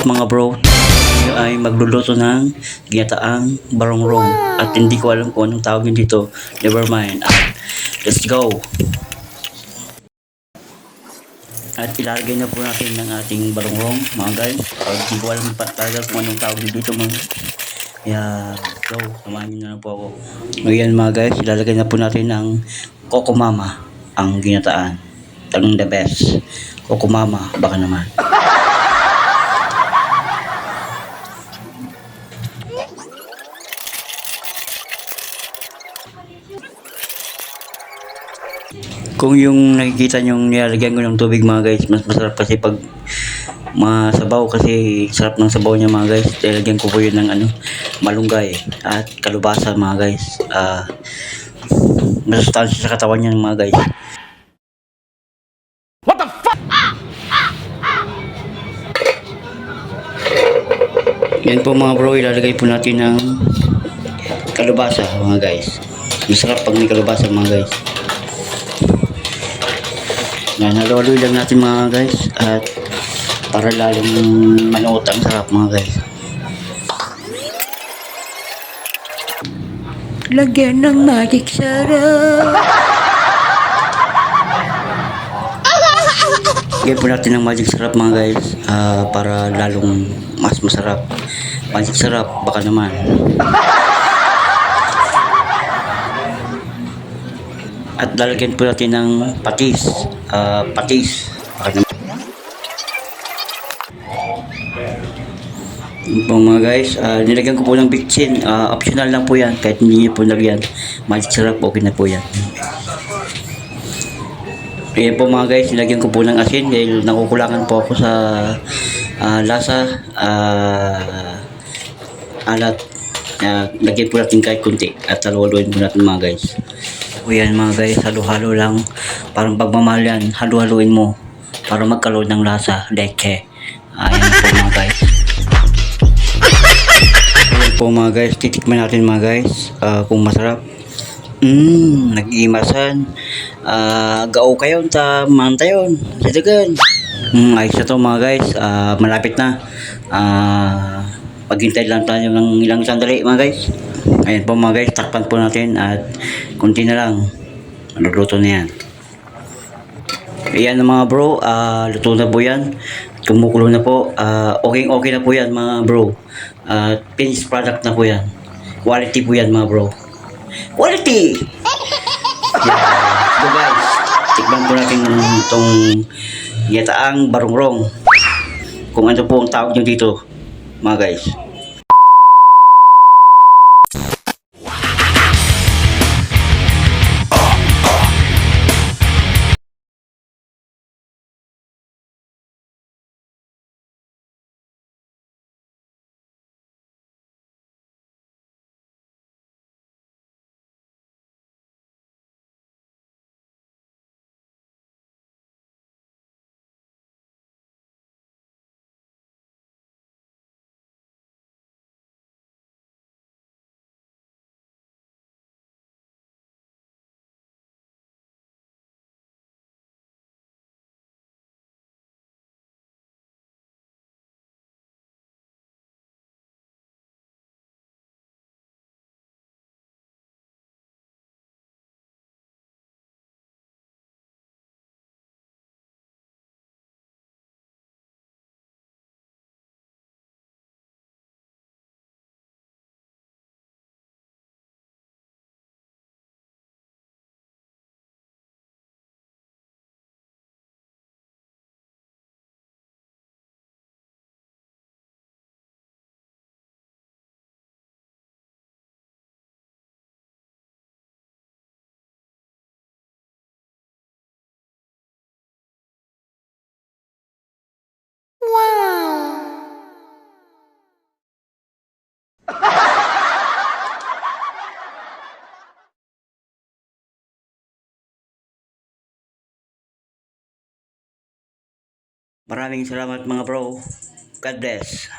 mga bro, tayo ay magluluto ng ginataang barongrong at hindi ko alam kung anong tawag yun dito. Never mind. Let's go. At ilalagay na po natin ng ating barongrong mga guys. Hindi ko alam pa talaga kung anong tawag yun dito mga. Kaya go, samahan nyo na lang po ako. Ayan mga guys, ilalagay na po natin ang Coco Mama, ang ginataan. Talagang the best. Coco Mama, baka naman. Kung yung nakikita nyong nilalagyan ko ng tubig mga guys, mas masarap kasi pag masabaw kasi sarap ng sabaw niya mga guys. Nilalagyan ko po yun ng malunggay at kalubasa mga guys. Masustansya sa katawan niya mga guys. What the fuck? Yan po mga bro, ilalagay po natin ng kalubasa mga guys. Masarap pag may kalubasa mga guys. Yan, halo-haloy lang natin mga guys at para lalong manuot ang sarap mga guys. Lagyan ng magic sarap. Lagyan po natin ng magic sarap mga guys para lalong mas masarap. Magic sarap, baka naman. At lalagyan po natin ng patis. Patis. Baka naman. Yun po mga guys, nilagyan ko po ng bitchin. Optional lang po yan. Kahit hindi nyo po nilagyan. Magic sarap, okay na po yan. Ayan po mga guys, nilagyan ko po ng asin dahil nakukulangan po ako sa lasa, alat. Lagyan po natin kahit kunti at halo-haloin po natin mga guys. O yan mga guys, halo-halo lang. Parang pagmamahal yan, halo-haloin mo para magkaroon ng lasa, leke. Ayan po mga guys. Ayan po mga guys, titikman natin mga guys kung masarap. Nag-iimasan. Gao kayo, mantayon. Sadagan. Ayos na to mga guys. Malapit na. Paghintay lang tayo ng ilang sandali mga guys. Ayan po mga guys, takpan po natin at kunti na lang. Maluluto na yan. Ayan na mga bro, luto na po yan. Kumukulo na po. Okay na po yan mga bro. Finished product na po yan. Quality po yan mga bro. Quality! Yeah. So guys, tikman po natin itong ginataang barongrong. Kung ano po ang tawag nyo dito, mga guys. Maraming salamat mga bro. God bless.